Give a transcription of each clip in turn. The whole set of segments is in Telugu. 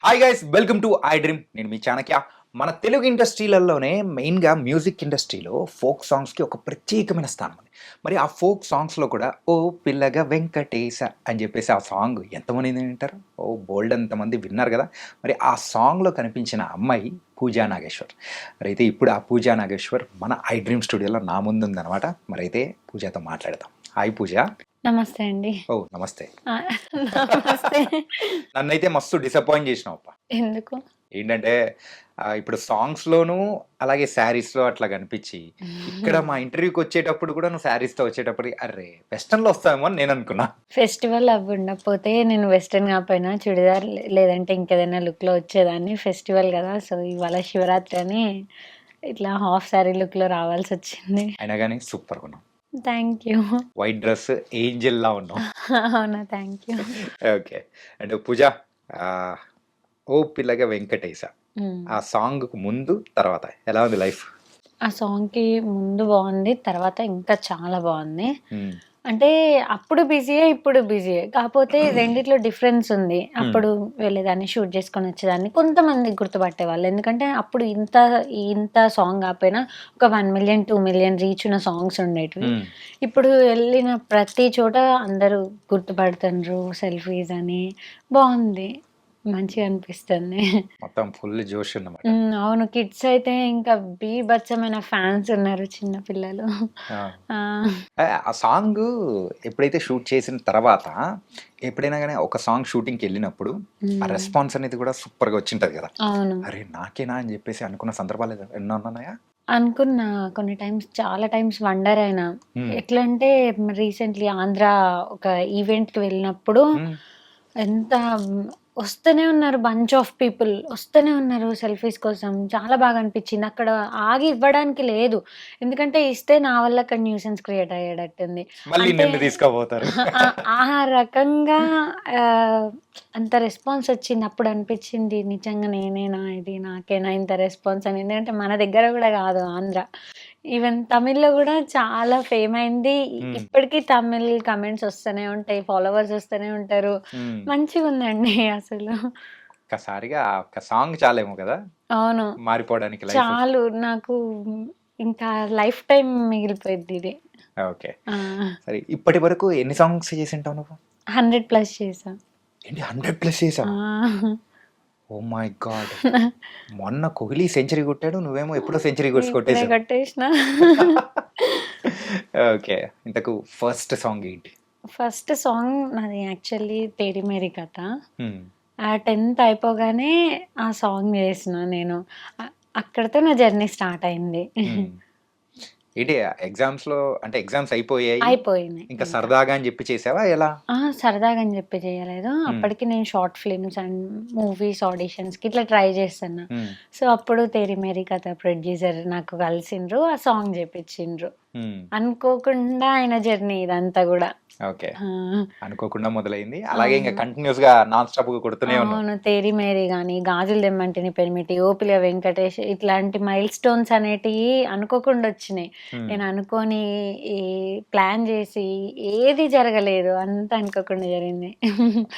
Hi guys, welcome to I dream. నేను మీ చాణక్య. మన తెలుగు ఇండస్ట్రీలలోనే మెయిన్గా మ్యూజిక్ ఇండస్ట్రీలో ఫోక్ సాంగ్స్కి ఒక ప్రత్యేకమైన స్థానం ఉంది. మరి ఆ ఫోక్ సాంగ్స్లో కూడా ఓ పిల్లగా వెంకటేశ అని చెప్పేసి ఆ సాంగ్ ఎంతమంది వింటారు? ఓ బోల్డ్ అంతమంది విన్నారు కదా. మరి ఆ సాంగ్లో కనిపించిన అమ్మాయి పూజా నాగేశ్వర్. మరి అయితే ఇప్పుడు ఆ పూజా నాగేశ్వర్ మన ఐ డ్రీమ్ స్టూడియోలో నా ముందు ఉందన్నమాట. మరి అయితే పూజాతో మాట్లాడదాం. హాయ్ పూజ. నమస్తే అండి. ఓ నమస్తే. ఆ! నమస్తే. నన్నైతే మస్తు డిసప్పాయింట్ చేసినావు. ఎందుకు? ఏంటంటే ఇప్పుడు సాంగ్స్‌లోనూ అలాగే శారీస్‌లో అట్లా కనిపించి, ఇక్కడ మా ఇంటర్వ్యూకొచ్చేటప్పుడు కూడా నువ్వు శారీస్‌తో వచ్చేటప్పటికి అర్రే! వెస్టర్న్‌లో వస్తావేమో అని నేననుకున్నా. ఫెస్టివల్ అవి ఉండకపోతే నేను వెస్టర్న్ కాకపోయినా చుడిదార్ లేదంటే ఇంకేదైనా లుక్‌లో వచ్చేదాన్ని. ఫెస్టివల్ గదా! సో, ఇవాళ శివరాత్రి అని ఇట్లా హాఫ్ సారీ లుక్‌లో రావాల్సొచ్చింది. అయినా గాని సూపర్‌గున్నావు. Thank you. వైట్ డ్రెస్ ఏంజెల్‌లా ఉన్నావు. అవునా! Thank you. Okay. And Pooja, ah, 'ఓ పిల్లగా వెంకటేశ' హ్మ్. ఆ సాంగ్‌కు ముందు, తర్వాత ఎలా ఉంది లైఫ్? ఆ సాంగ్‌కి ముందు బావుంది. తర్వాత ఇంకా చాలా బావుంది. హ్మ్. అంటే అప్పుడు బిజీయే, ఇప్పుడు బిజీయే. కాపోతే రెండిట్లో డిఫరెన్స్ ఉంది. హ్మ్. అప్పుడు వెళ్ళేదాన్ని, షూట్ చేసుకొని వచ్చేదాన్ని. కొంతమంది గుర్తుపట్టేవాళ్ళు. ఎందుకంటే అప్పుడు ఇంత సాంగ్ కాకపోయినా ఒక 1,000,000, 2,000,000 రీచ్ ఉన్న సాంగ్స్ ఉండేటివి. హ్మ్. ఇప్పుడు వెళ్ళిన ప్రతి చోట అందరూ గుర్తుపడుతుండ్రు. సెల్ఫీస్ అని బావుంది. మంచిగా అనిపిస్తుంది. మొత్తం ఫుల్ జోష్ అన్నమాట. అవును. కిడ్స్ అయితే ఇంకా బీభత్సమైన ఫ్యాన్స్ ఉన్నారు చిన్న పిల్లలు. ఆ! ఆ! ఆ సాంగు ఎప్పుడైతే షూట్ చేసిన తర్వాత, ఎప్పుడైనా గాని ఒక సాంగ్ షూటింగ్‌కెళ్ళినప్పుడు, ఆ హ్మ్. రెస్పాన్స్ అనేది కూడా సూపర్‌గా వచ్చింటది గదా! అవును. అరే! నాకేనా అని జెప్పేసి అనుకున్న సందర్భాలు ఎన్నన్నా ఉన్నాయా? అనుకున్నా కొన్ని టైమ్స్, చాలా టైమ్స్ వండర్ అయినా. హ్మ్. ఎట్లంటే రీసెంట్‌లీ ఆంధ్ర ఒక ఈవెంట్‌కి వెళ్ళినప్పుడు హ్మ్. ఎంత వస్తూనే ఉన్నారు, బంచ్ ఆఫ్ పీపుల్ వస్తూనే ఉన్నారు సెల్ఫీస్ కోసం. చాలా బాగా అనిపించింది. అక్కడ ఆగి ఇవ్వడానికి లేదు. ఎందుకంటే ఇస్తే నా వల్ల అక్కడ న్యూసెన్స్ క్రియేట్ అయ్యేటట్టుంది. మళ్ళీ అంటే నిన్ను తీసుకపోతారు. ఆ ఆ రకంగా ఆహ్, అంత రెస్పాన్స్ వచ్చింది. అప్పుడు అనిపించింది నిజంగా నేనేనా ఇది? నాకేనా ఇంత రెస్పాన్స్ అని. ఎందుకంటే మన దగ్గర గూడా గాదు ఆంధ్ర. ఈవెన్ తమిళ్‌లో గూడా చాలా ఫేమ్ అయింది. హ్మ్. ఇప్పటికి తమిళ్ కామెంట్స్ వస్తూనే ఉంటాయి. ఫాలోవర్స్ వస్తూనే ఉంటారు. హ్మ్. మంచిగుందండి అసలు. ఒక్కసారిగా ఆ ఒక్క సాంగ్ చాలేమో గదా! అవును. మారిపోవడానికి లైఫ్. చాలు నాకు ఇంకా లైఫ్ టైమ్ మిగిలిపోయిద్దిది. ఓకే. ఆ! సరే, ఇప్పటి వరకు ఎన్ని సాంగ్స్ చేసుంటావు నువ్వు? 100 ప్లస్ చేశా. ఏంటి 100 ప్లస్ చేసావా? ఆ! Oh my God! మొన్న కోహ్లీ సెంచరీ కొట్టాడు. నువ్వేమో ఎప్పుడో సెంచరీ ఇప్పుడే కొట్టేసావు. కొట్టేసిన. ఓకే. ఇంతకు ఫస్ట్ సాంగ్ ఏంటి? ఫస్ట్ సాంగ్ నాది యాక్చువల్లీ 'తేరి మేరీ కథ'. హ్మ్. 10థ్ అయిపోగానే ఆ సాంగ్ చేసిన నేను. అ అక్కడితో నా జర్నీ స్టార్ట్ అయింది. హ్మ్. ఏంటి ఎగ్జామ్స్‌లో అంటే ఎగ్జామ్స్ అయిపోయాయి. అయిపోయినాయి ఇంకా ఇంకా. సరదాగా అని చెప్పి చేసావా ఎలా? సరదాగని జెప్పి జేయలేదు. హ్మ్. అప్పటికి నేను షార్ట్ ఫిల్మ్స్ అండ్ మూవీస్ ఆడిషన్స్‌కి ఇట్లా ట్రై జేస్తున్నా. హ్మ్. సో, అప్పుడు 'తేరి మేరీ కథ' ప్రొడ్యూసర్ నాకు కలిసిండ్రు. ఆ సాంగ్ జేపిచ్చిండ్రు. హ్మ్. అనుకోకుండా ఆయన జర్నీ ఇదంతా గూడా. ఓకే. ఆ! అనుకోకుండా మొదలైంది. అలాగే ఇంక అవును. కంటిన్యూయస్‌గా నాన్ స్టాప్‌గా కొడుతూనే ఉన్నావు. అవును. 'తేరి మేరీ' గాని, 'గాజులు దెమ్మంటిని పెనిమిటి', 'ఓపిల వెంకటేష్' ఇట్లాంటి మైల్ స్టోన్స్ అనేటియి అనుకోకుండా ఒచ్చినాయి. హ్మ్. నేను అనుకోని ఈ ప్లాన్ జేసి ఏది జరగలేదు. అంతా అనుకోకుండా జరిగింది.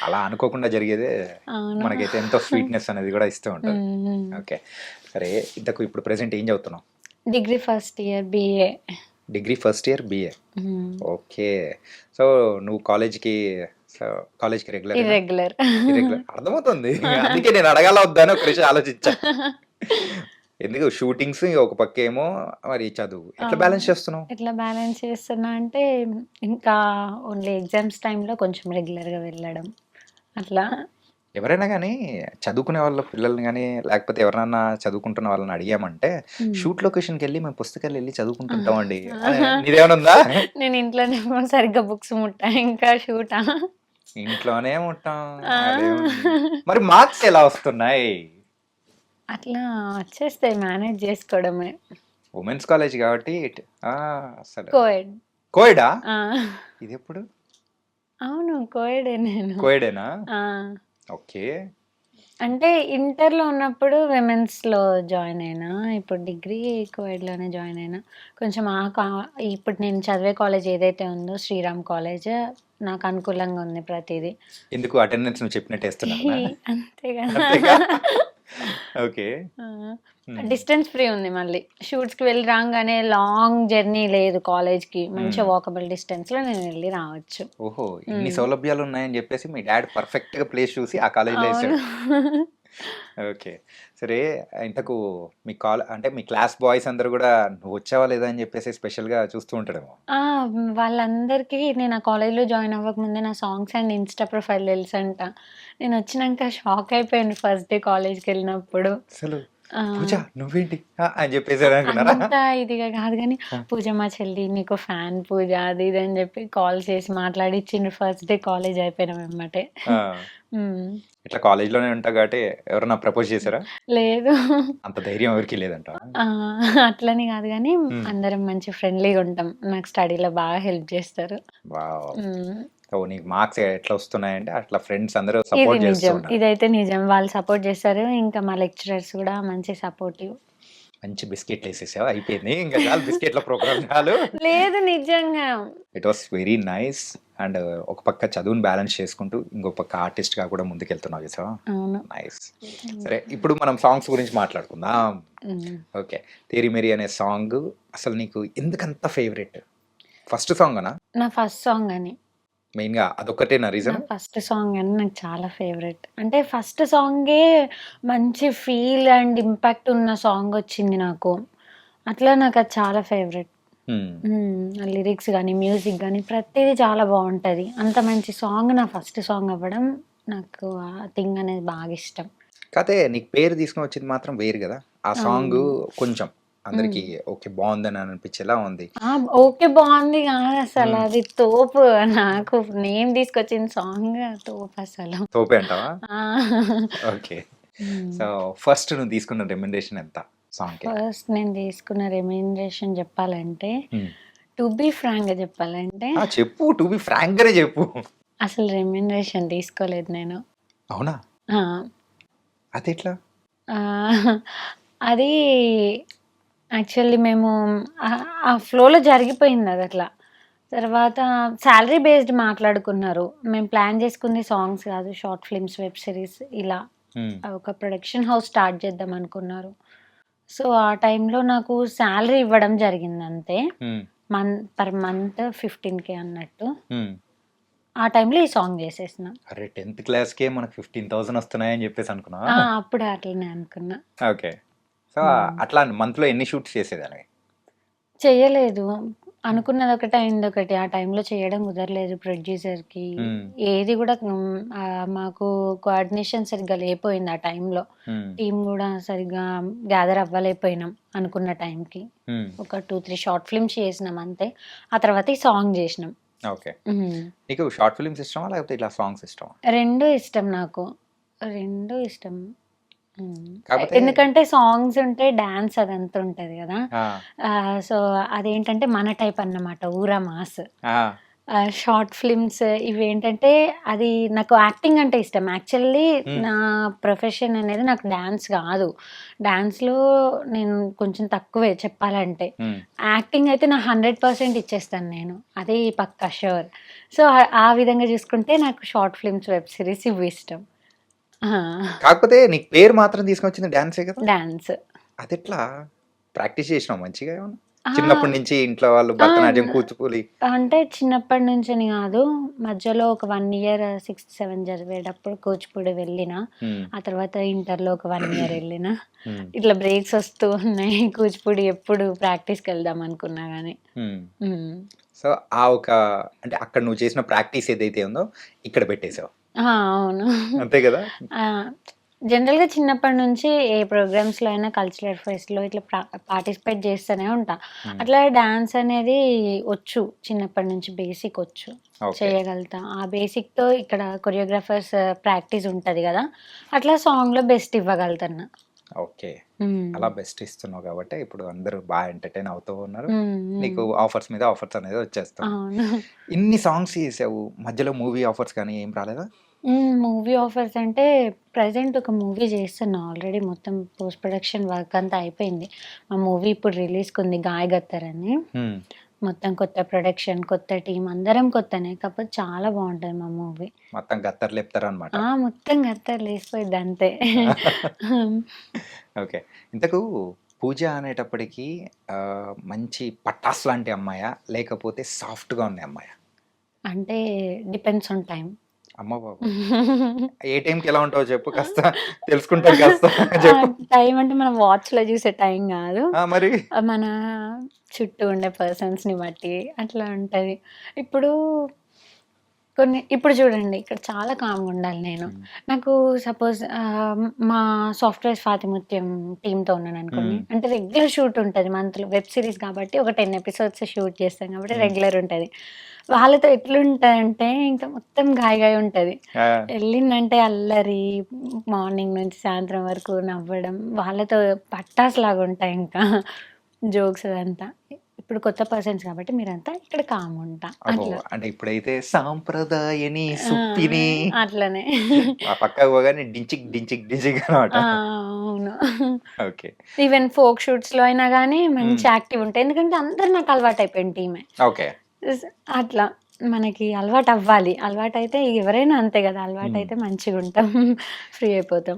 అలా అనుకోకుండా జరిగేదే అవును. మనకైతే ఎంతో స్వీట్‌నెస్ అనేది గూడా ఇస్తూ ఉంటది. హ్మ్. హ్మ్. ఓకే. సరే, ఇంతకు ఇప్పుడు ప్రెజెంట్ ఏం చదువుతున్నావు? Degree first year BA. Degree first year BA. హ్మ్. ఓకే. సో, నువ్వు కాలేజ్‌కి సో, కాలేజ్‌కి రెగ్యులరేనా? ఇర్రెగ్యులర్. ఇర్రెగ్యులర్ అర్థమవుతుంది. అందుకే నేను అడగాలా వద్దా అని ఒక నిమిషం ఆలోచించా. ఎందుకు షూటింగ్స్ ఒక పక్కేమో మరి చదువు. ఎట్లా అవును. బ్యాలెన్స్ చేస్తున్నావు? ఎట్లా బ్యాలెన్స్ చేస్తున్నా అంటే, ఇంకా ఓన్లీ ఎగ్జామ్స్ టైమ్‌లో కొంచెం రెగ్యులర్‌గా వెళ్ళడం. అట్లా. ఎవరైనా గానీ చదువుకునే వాళ్ళ పిల్లల్ని గానీ, లేకపోతే ఎవరినన్నా చదువుకుంటున్న వాళ్ళని అడిగామంటే, హ్మ్. షూట్ లొకేషన్‌కెళ్ళి మేము పుస్తకాలెళ్ళి చదువుకుంటుంటామండి. ఆ! నీదేమైనా ఉందా? నేను ఇంట్లోనేమో సరిగ్గా బుక్స్ ముట్టా. ఇంకా షూటా? ఇంట్లోనే ఉంటాం. ఆ! అదేముంది. మరి మార్క్స్ ఎలా వస్తున్నాయి? అట్లా వచ్చేస్తాయి, మేనేజ్ జేసుకోవడమే. వుమెన్స్ కాలేజ్ కాబట్టి ఆ! అసలు కోఎడ్. కోఎడా? ఆ! ఇదెప్పుడు? అవును. కోఎడే నేను. కోఎడేనా? ఆ! ఓకే. అంటే ఇంటర్‌లో ఉన్నప్పుడు విమెన్స్‌లో జాయిన్ అయినా. ఇప్పుడు డిగ్రీ కోఎడ్‌లోనే జాయిన్ అయినా. కొంచెం ఇప్పుడు నేను చదివే కాలేజ్ ఏదైతే ఉందో శ్రీరామ్ కాలేజ్, నాకు అనుకూలంగా ఉంది ప్రతిదీ. ఎందుకు అటెండెన్స్ నువ్వు చెప్పినట్టు వేస్తున్నారా? అంతే కదా. అంతేగా? ఓకే. డిస్టెన్స్ ఫ్రీ ఉంది మళ్ళీ. షూట్స్‌కి వెళ్ళి రాంగానే లాంగ్ జర్నీ లేదు కాలేజ్‌కి. మంచిగా వాకబుల్ డిస్టెన్స్‌లో నేను వెళ్ళి రావచ్చు. ఓహో! ఇన్ని సౌలభ్యాలు ఉన్నాయని చెప్పేసి మీ డాడ్ పర్ఫెక్ట్‌గా ప్లేస్ చూసి ఆ కాలేజ్‌లో అవును. వేసాడు. ఓకే. సరే, ఇంతకు మీ అంటే మీ క్లాస్ బాయ్స్ అందరూ కూడా నువ్వు వచ్చావా లేదా అని చెప్పేసి స్పెషల్‌గా చూస్తూ ఉంటాడేమో. ఆ! వాళ్ళందరికీ నేను ఆ కాలేజ్‌లో జాయిన్ అవ్వకముందే నా సాంగ్స్ అండ్ ఇన్‌స్టా ప్రొఫైల్ తెలుసంట. నేనొచ్చినంక షాక్ అయిపోయాను ఫస్ట్ డే కాలేజ్‌కెళ్ళినప్పుడు. అసలు ఆ! పూజ నువ్వేంటి అని చెప్పేసారు అనుకున్నారా? అంత ఇదిగా కాదు గానీ, పూజ మా చెల్లి నీకు ఫ్యాన్ పూజ అది ఇది అని చెప్పి కాల్ చేసి మాట్లాడిచ్చిండ్రు ఫస్ట్ డే కాలేజ్ అయిపోయిన వెంబటే. ఆ! హ్మ్. ఇట్లా కాలేజ్‌లోనే ఉంటావు కాబట్టి ఎవరైనా ప్రపోజ్ చేసారా? లేదు. అంత ధైర్యం ఎవరికీ లేదంటావా? ఆ! అట్లని కాదు గానీ, హ్మ్. అందరం మంచి ఫ్రెండ్లీగా ఉంటాం. నాకు స్టడీలో బాగా హెల్ప్ చేస్తారు. వావ్! హ్మ్. ఓహ్! నీకు మార్క్స్ ఎట్లా వస్తున్నాయంటే అట్లా ఫ్రెండ్స్ అందరూ ఇది సపోర్ట్ చేస్తూ నిజం. ఉన్నారు. ఇదైతే నిజం. వాళ్ళు సపోర్ట్ చేస్తారు. ఇంకా మా లెక్చరర్స్ కూడా మంచి సపోర్టివ్. మంచి బిస్కెట్‌లేసేసావు అయిపోయింది. ఇంక చాలు బిస్కెట్‌ల ప్రోగ్రామ్ చాలు. లేదు నిజంగా. It was very nice. And ఒక పక్క చదువుని బ్యాలెన్స్ చేసుకుంటూ, ఇంకో పక్క ఆర్టిస్ట్‌గా కూడా ముందుకెళ్తున్నావు చూసావా? అవును. నైస్. సరే, ఇప్పుడు మనం సాంగ్స్ గురించి మాట్లాడుకుందాం. హ్మ్. ఓకే. 'తేరి మేరి' అనే సాంగ్ అసలు నీకు ఎందుకంత ఫేవరెట్? ఫస్ట్ సాంగనా? నా ఫస్ట్ సాంగ్ అని. మెయిన్‌గా అదొక్కటేనా నా రీజన్? ఫస్ట్ సాంగ్ అని నాకు చాలా ఫేవరెట్. అంటే ఫస్ట్ సాంగే మంచి ఫీల్ అండ్ ఇంపాక్ట్ ఉన్న సాంగ్ వచ్చింది నాకు. అట్లా నాకది చాలా ఫేవరెట్. హ్మ్. ఆ లిరిక్స్ గాని, మ్యూజిక్ గాని ప్రతీది చాలా బావుంటది. అంత మంచి సాంగ్ నా ఫస్ట్ సాంగ్ అవ్వడం నాకు ఆ థింగ్ అనేది బాగిష్టం. కాతే నీకు పేరు తీసుకొని వచ్చింది మాత్రం వేరు గదా! ఆ సాంగు అవును. కొంచెం అందరికి హ్మ్. ఓకే. బావుందని అనిపించేలా ఉంది. ఆ! ఓకే. బావుంది గాదసల. హ్మ్. అది తోపు. నాకు నేను తీసుకొచ్చిన సాంగ్ తోపసలు. తోపే అంటావా? ఆ! ఓకే. హ్మ్. సో, ఫస్ట్ నువ్వు తీసుకున్న రెమ్యునరేషన్ ఎంత సాంగ్‌కి? ఫస్ట్ నేను తీసుకున్న రెమ్యూనరేషన్ జెప్పాలంటే, హ్మ్. టు బీ ఫ్రాంక్‌గా జెప్పాలంటే, ఆ! చెప్పు. టు బి ఫ్రాంక్‌గానే చెప్పు. అసలు రెమ్యూనరేషన్ తీసుకోలేదు నేను. అవునా? ఆ! అదెట్లా? ఆహ్, అది యాక్చువల్లీ మేము ఆ ఫ్లోలో జరిగిపోయిందదట్లా. తర్వాత సాలరీ బేస్డ్ మాట్లాడుకున్నారు. మేము ప్లాన్ జేసుకుంది సాంగ్స్ గాదు. షార్ట్ ఫిల్మ్స్, వెబ్ సిరీస్ ఇలా. హ్మ్. ఒక ప్రొడక్షన్ హౌస్ స్టార్ట్ చేద్దామనుకున్నారు. సో, ఆ టైంలో నాకు సాలరీ ఇవ్వడం జరిగిందంతే. హ్మ్. పర్ మంత్ 15,000 అన్నట్టు. హ్మ్. ఆ టైంలో ఈ సాంగ్ జేసేసిన. అరే! 10థ్ క్లాస్‌కే మనకు 15,000 వస్తున్నాయని చెప్పేసి అనుకున్నావా? ఆ! అప్పుడు అట్లనే అనుకున్నా. ఓకే. సో, హ్మ్. అట్లా మంత్‌లో ఎన్ని షూట్స్ చేసేదానివి? చెయ్యలేదు. అనుకున్నదొకటి, అయిందొకటి. ఆ టైంలో చేయడం కుదరలేదు ప్రొడ్యూసర్‌కి. హ్మ్. ఏది గూడా మాకు కోఆర్డినేషన్ సరిగ్గా లేపోయింది ఆ టైంలో. హ్మ్. టీమ్ గూడా సరిగ్గా గ్యాదర్ అవ్వలేకపోయినాం అనుకున్న టైంకి. హ్మ్. ఒక 2, 3 షార్ట్ ఫిల్మ్స్ చేసినాం అంతే. ఆ తర్వాత ఈ సాంగ్ జేసినాం. ఓకే. హ్మ్. నీకు షార్ట్ ఫిల్మ్స్ ఇష్టమా? లేకపోతే ఇట్లా సాంగ్స్ ఇష్టమా? 2 ఇష్టం నాకు. 2 ఇష్టం. హ్మ్. కాకపోతే ఎందుకంటే సాంగ్స్ ఉంటే డాన్స్ అదంతా ఉంటది గదా! ఆ! సో, అదేంటంటే మన టైప్ అన్నమాట. ఊరా మాస్. ఆ! షార్ట్ ఫిల్మ్స్ ఇవేంటంటే అది నాకు యాక్టింగ్ అంటే ఇష్టం. యాక్చువల్లీ హ్మ్. నా ప్రొఫెషన్ అనేది నాకు డాన్స్ గాదు. డాన్స్‌లో నేను కొంచెం తక్కువే చెప్పాలంటే. హ్మ్. యాక్టింగ్ అయితే నా 100% ఇచ్చేస్తాను నేను. అది పక్కా ష్యూర్. సో, ఆ విధంగా చూసుకుంటే నాకు షార్ట్ ఫిల్మ్స్, వెబ్ సీరీస్ ఇవి ఇష్టం. ఆ! కాకపోతే నీకు పేరు మాత్రం తీసుకొచ్చింది డాన్సే కదా! డాన్స్. అదెట్లా? ప్రాక్టీస్ చేసినావా మంచిగా ఏమన్నా? ఆ! చిన్నప్పటి నుంచి ఇంట్లో వాళ్ళు ఆ! భరతనాట్యం, కూచిపూడి. అంటే చిన్నప్పటి నుంచని గాదు. మధ్యలో ఒక 1 ఇయర్ 6, 7 చదివేటప్పుడు కూచిపూడి వెళ్ళినా. హ్మ్. ఆ తర్వాత ఇంటర్‌లో ఒక 1 ఇయర్ ఎళ్ళినా. హ్మ్. ఇట్లా బ్రేక్స్ వస్తూ ఉన్నాయి. కూచిపూడి ఎప్పుడు ప్రాక్టీస్‌కెళ్దాం అనుకున్నా గానీ. హ్మ్. హ్మ్. సో, ఆ ఒక అంటే అక్కడ నువ్వు చేసిన ప్రాక్టీస్ ఏదైతే ఉందో ఇక్కడ పెట్టేసావు. ఆ! అవును. అంతే గదా! ఆ! జనరల్‌గా చిన్నప్పటి నుంచి ఏ ప్రోగ్రామ్స్‌లో అయినా కల్చరల్ ఫెస్ట్‌లో ఇట్లా పార్టిసిపేట్ చేస్తూనే ఉంటా. హ్మ్. అట్లా డాన్స్ అనేది వచ్చు. చిన్నప్పటి నుంచి బేసిక్ వచ్చు. ఓకే. చేయగలుగుతా. ఆ బేసిక్‌తో ఇక్కడ కొరియోగ్రాఫర్స్ ప్రాక్టీస్ ఉంటది గదా! అట్లా సాంగ్‌లో బెస్ట్ ఇవ్వగలుగుతున్నా. ఓకే. హ్మ్. అలా బెస్ట్ ఇస్తున్నావు గాబట్టే ఇప్పుడు అందరూ ఎంటర్‌టైన్ అవుతూ ఉన్నారు. హ్మ్. హ్మ్. నీకు ఆఫర్స్ మీద ఆఫర్స్ అనేది వచ్చేస్తున్నాయి. అవును. ఇన్ని సాంగ్స్ చేసావు. మధ్యలో మూవీ ఆఫర్స్ కానీ ఏం రాలేదా? మూవీ ఆఫర్స్ అంటే ప్రెజెంట్ ఒక మూవీ చేస్తున్నా ఆల్రెడీ మొత్తం పోస్ట్ ప్రొడక్షన్ వర్క్ అంతా అయిపోయింది. ఆ మూవీ ఇప్పుడు రిలీజ్‌కుంది 'గాయ్ గత్తర్' అని. హ్మ్. మొత్తం కొత్త ప్రొడక్షన్, కొత్త టీమ్ అందరం కొత్తనే. కాకపోతే చాలా బావుంటది మా మూవీ. మొత్తం గత్తర్ లేపుతారనమాట. మొత్తం గత్తర్ లేసిపోయిద్ది అంతే. ఓకే. ఇంతకు పూజ అనేటప్పటికి మంచి పటాస్ లాంటి అమ్మాయా? లేకపోతే సాఫ్ట్‌గా ఉండే అమ్మాయా? అంటే డిపెండ్స్ ఆన్ టైమ్. అమ్మ బాబోయ్! ఏ టైంకి ఎలా ఉంటావో చెప్పు కాస్త తెలుసుకుంటాను కాస్త చెప్పు. టైం అంటే మనం వాచ్‌లో చూసే టైం గాదు. మరి? మన చుట్టూ ఉండే పర్సన్స్‌ని బట్టి అట్లా ఉంటది. ఇప్పుడు ఇప్పుడు చూడండి ఇక్కడ చాలా కామ్‌గా ఉండాలి నేను. హ్మ్. నాకు సపోజ్ మా సాఫ్ట్‌వేర్ స్వాతిముత్యం టీమ్‌తో ఉన్నాననుకోండి. హ్మ్. అంటే రెగ్యులర్ షూట్ ఉంటది మంత్‌లో. వెబ్ సీరీస్ కాబట్టి ఒక 10 ఎపిసోడ్స్ షూట్ చేస్తాం కాబట్టి హ్మ్. రెగ్యులర్ ఉంటది. వాళ్ళతో ఎట్లుంటదంటే ఇంకా మొత్తం గాయగాయ ఉంటది. ఆ! ఎళ్ళిందంటే అల్లరి, మార్నింగ్ నుంచి సాయంత్రం వరకు నవ్వడం, వాళ్ళతో పట్టాసులాగా ఉంటాయి ఇంకా. జోక్స్ అదంతా. ఇప్పుడు కొత్త పర్సన్స్ కాబట్టి మీరంతా ఇక్కడ కాముంటా అబ్బో! అట్లా. అంటే ఇప్పుడైతే సాంప్రదాయని ఆ! సుప్పిని అట్లనే. ఆ పక్కకు పోగానే డించిక్ డించిక్ డించిక్ అనమాట. అవును. ఓకే. ఈవెన్ ఫోక్ షూట్స్‌లో అయినా గానీ హ్మ్. మంచి యాక్టివ్ ఉంటాయి. ఎందుకంటే అందరూ నాకు అలవాటయిపోయిన టీమే. ఓకే. స్ అట్లా మనకి అలవాటవ్వాలి. అలవాటైతే ఎవరైనా అంతే గదా! హ్మ్. అలవాటైతే మంచిగుంటాం. ఫ్రీ అయిపోతాం.